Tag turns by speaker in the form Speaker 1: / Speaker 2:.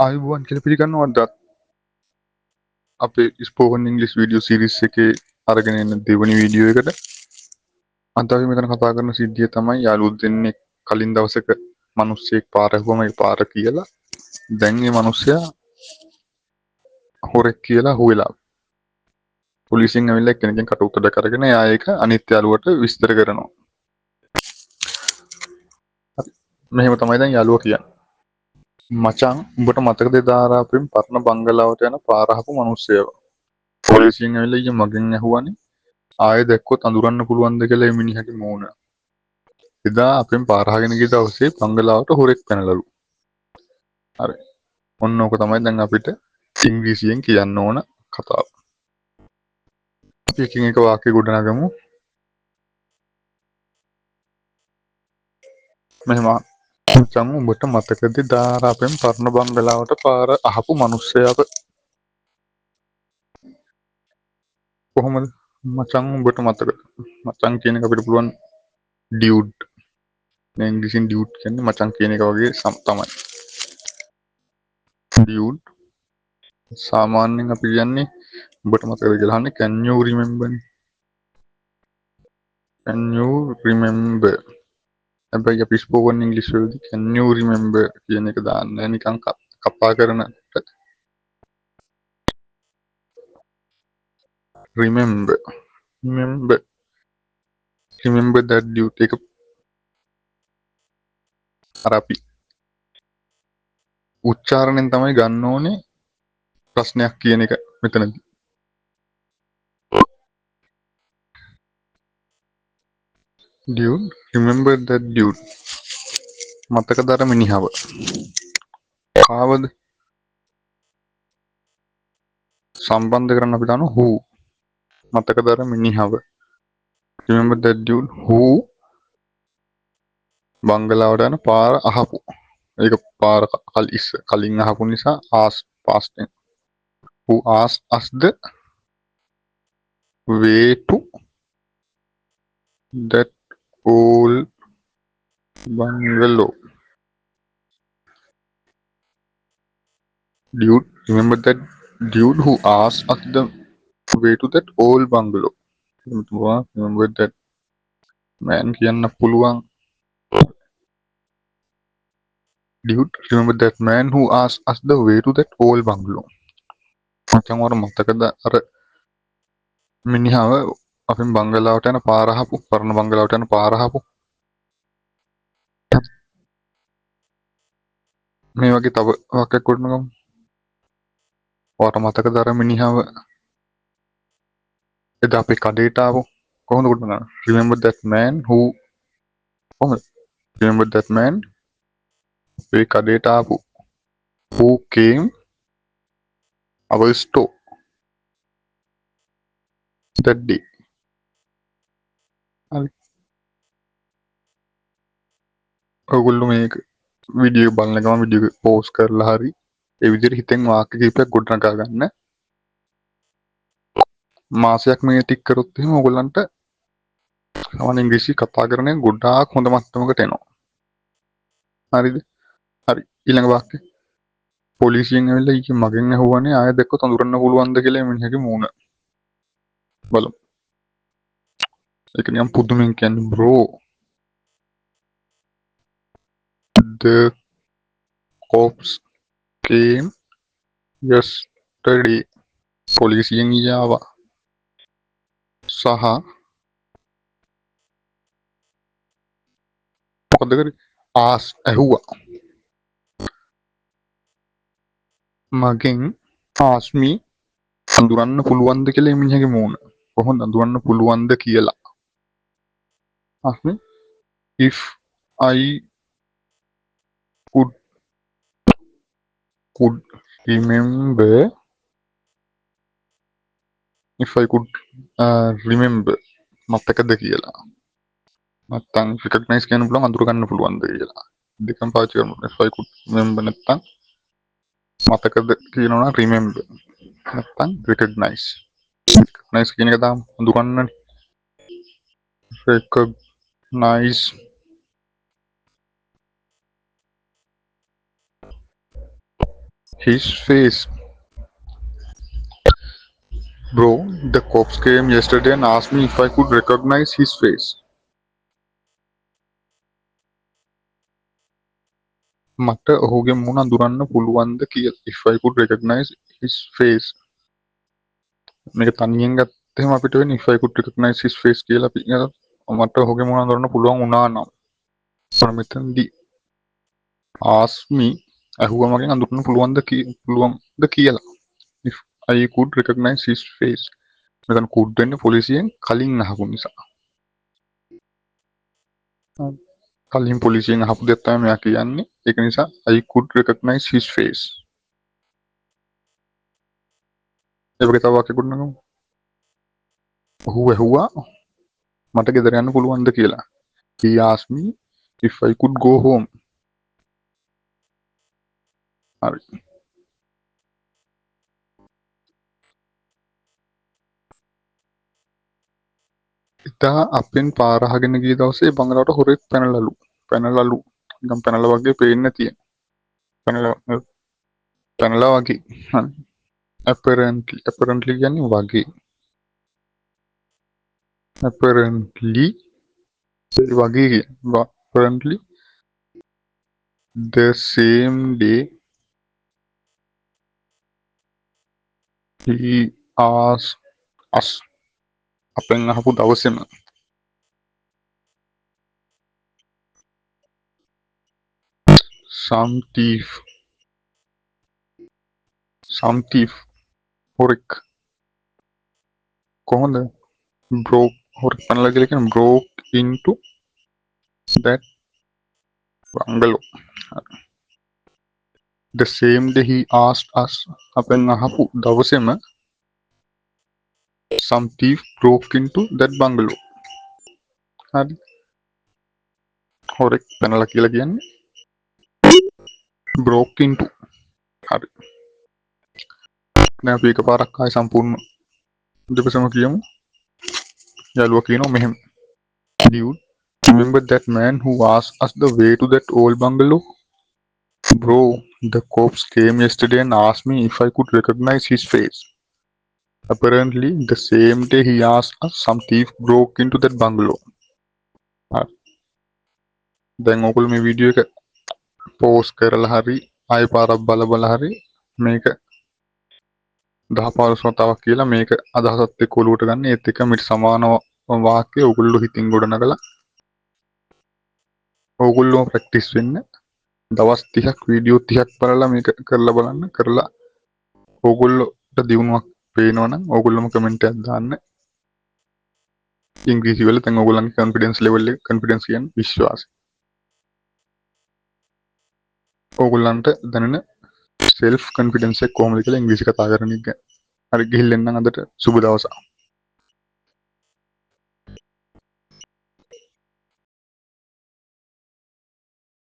Speaker 1: ආයුබෝවන් කියලා පිළිගන්නවද අපේ ස්පෝකන් ඉංග්ලිෂ් වීඩියෝ සීරීස් එකේ අරගෙන එන දෙවෙනි වීඩියෝ එකට. අද අපි මෙතන කතා කරන සිද්ධිය තමයි යාළුවෝ දෙන්නේ කලින් දවසක මිනිස්සෙක් පාර ඇහුවම ඒ පාර කියලා දැන් මේ මිනිස්සයා හොරෙක් කියලා හුවෙලා පොලිසියෙන් ඇවිල්ලා එක්කෙනකින් කට උතර කරගෙන එයා ඒක අනිත් යාළුවට විස්තර කරනවා. මෙහෙම තමයි දැන් යාළුවා කියන්නේ. මචං උඹට මතකද එදා අපෙන් පරණ බංගලාවට යන පාර අහපු මිනිස්සයව? පොලිසියෙන් ඇවිල්ලා ඊයේ මගෙන් ඇහුවානේ ආයෙ දැක්කොත් අඳුරන්න පුළුවන්ද කියලා මේ මිනිහගේ මූණ. එදා අපෙන් පාර අහගෙන ගිය දවසේ බංගලාවට හොරෙක් පැනලලු. හරි. ඔන්න ඕක තමයි දැන් අපිට ඉංග්‍රීසියෙන් කියන්න ඕන කතාව. අපි එකින් එක වාක්‍ය ගොඩනගමු. මෙහෙම මචං උඹට මතකද එදා අපෙන් පරණ බංගලාවට පාර අහපු මිනිස්සයව? කොහොමද මචං උඹට මතකද? මචං කියන එක අපිට පුළුවන් ඩියුඩ්. මේ ඉංග්‍රීසියෙන් ඩියුඩ් කියන්නේ මචං කියන එක වගේ තමයි. ඩියුඩ් සාමාන්‍යයෙන් අපි කියන්නේ උඹට මතකද කියලා අහන්නේ can you remember නේ. can you remember. හැබැයි අපි ස්පෝකන් ඉංග්‍රීසි වලදී can you remember කියන එක දාන්නේ නිකන් කපා කරන remember that dude එක අර අපි උච්චාරණයෙන් තමයි ගන්න ඕනේ ප්‍රශ්නයක් කියන එක මෙතනදී. dude remember that dude මතකද අර මිනිහව? කාවද සම්බන්ධ කරන්න අපි දානවා who. මතකද අර මිනිහව? remember that dude who බංගලාවට යන පාර අහපු. ඒක පාර කලින් අහපු නිසා ask past tense. who asked us the way to that old bungalow. Dude, remember that dude who asked us the way to that old bungalow. Remember that man කියන්න පුළුවන්. Dude, remember that man who asked us the way to that old bungalow. මචං වර මතකද අර මිනිහව අපෙන් බංගලාවට යන පාර අහපු, පරණ බංගලාවට යන පාර අහපු. මේ වගේ තව වාක්‍යයක් ගොඩනගමු. ඔයාට මතකද අර මිනිහව එදා අපේ කඩේට ආපු? කොහොමද ගොඩනගන්නේ? Remember that man who කොහොමද? Remember that man අපේ කඩේට ආපු who came our store that day. හරි. ඔයගොල්ලෝ මේක වීඩියෝ බලන ගමන් වීඩියෝ එක පෝස් කරලා හරි ඒ විදිහට හිතෙන් වාක්‍ය කිහිපයක් ගොඩනගා ගන්න. මාසයක් මේ ටික කරොත් එහෙම ඔයගොල්ලන්ට සාමාන්‍ය ඉංග්‍රීසි කතා කරන එක ගොඩාක් හොඳ මට්ටමකට එනවා. හරිද? හරි. ඊළඟ වාක්‍ය. පොලිසියෙන් ඇවිල්ලා ඊයේ මගෙන් අහුවානේ ආයෙ දැක්කොත් අඳුරන්න පුළුවන්ද කියලා මේ මිනිහගේ මූණ. බලමු. ඒක නිකන් පුදුමෙන් කියන්නේ bro. The cops came yesterday. පොලිසියෙන් ඊයේ ආවා. සහ මොකද කරේ? ඇහුවා. මගෙන් ask me අඳුරන්න පුළුවන්ද කියලා මේ මිනිහගේ මූණ. කොහොමද අඳුරන්න පුළුවන්ද කියලා. ask me if I could remember මතකද කියලා. නැත්තම් recognize කියන්න පුළුවන් අඳුර ගන්න පුළුවන්ද කියලා. දෙකම පාවිච්චි කරමු. if I could remember නැත්තම් මතකද කියනවා නම් remember. නැත්තම් recognize. recognize කියන එක දාමු අඳුරන්නනේ. recognize His face. Bro, the cops came yesterday and asked me if I could recognize his face. මට ඔහුගේ මුණ අඳුරන්න පුළුවන්ද කියලා. If I could recognize his face. මේක තනියෙන් ගත්තම අපිට වෙන්නේ if I could recognize his face කියලා අපි මට ඔහුගේ මුණ අඳුරන්න පුළුවන් වුණා නම්. මෙතනදී ask me ඇහුවා මගෙන් අඳුරන්න පුළුවන්ද කියලා. If I could recognize his face. මෙතන could වෙන්නේ පොලිසියෙන් කලින් අහපු නිසා. කලින් පොලිසියෙන් අහපු දෙයක් තමයි මෙයා කියන්නේ. ඒක නිසා I could recognize his face. ඒ වගේ තව වාක්‍යයකට නගමු. ඔහු ඇහුවා මට ගෙදර යන්න පුළුවන්ද කියලා. He asked me if I could go home. හරි. ඉතා අපෙන් පාර අහගෙන ගිය දවසේ බංගලාවට හොරෙක් පැනලලු. නිකන් පැනලා වගේ පේන්නේ තියෙන. පැනලා වගේ. හරි. apparently කියන්නේ වගේ. apparently apparently the same day he asked us අපෙන් අහපු දවසේම some thief හොරෙක් කොහොමද broke හොරෙක් පැනලා කියලා කියන්නේ broke into that bungalow. The same day he asked us අපෙන් අහපු දවසේම some thief broke into that bungalow. හරි. හොරෙක් පැනලා කියලා කියන්නේ broke into. හරි. දැන් අපි එකපාරක් ආයි සම්පූර්ණ දෙපසම කියමු. යාළුවා කියනවා මෙහෙම. Dude, remember that man who asked us the way to that old bungalow? Bro, the cops came yesterday and asked me if I could recognize his face. Apparently, the same day he asked us, some thief broke into that bungalow. දැන් ඔයගොල්ලෝ මේ video එක post කරලා හරි ආයෙ පාරක් බල හරි මේක 10-15 වතාවක් කියලා මේක අදහසත් එක්ක ඔලුවට ගන්න. ඒත් එක මිට සමාන වාක්‍ය ඔයගොල්ලෝ හිතින් ගොඩනගලා ඔයගොල්ලෝ ප්‍රැක්ටිස් වෙන්න. දවස් 30ක් වීඩියෝ 30ක් බලලා මේක කරලා බලන්න. කරලා ඔයගොල්ලෝට දිනුවක් පේනවනම් ඔයගොල්ලෝම කමෙන්ට් එකක් දාන්න. ඉංග්‍රීසි වල දැන් ඔයගොල්ලන්ගේ කොන්ෆිඩන්ස් ලෙවල් එක කොන්ෆිඩන්ස් කියන්නේ විශ්වාසය. ඔයගොල්ලන්ට දැනෙන self confidence එක කොහොමද කියලා ඉංග්‍රීසි කතා කරන එක. හරි ගිහින් එන්නම් අදට සුබ දවසක්.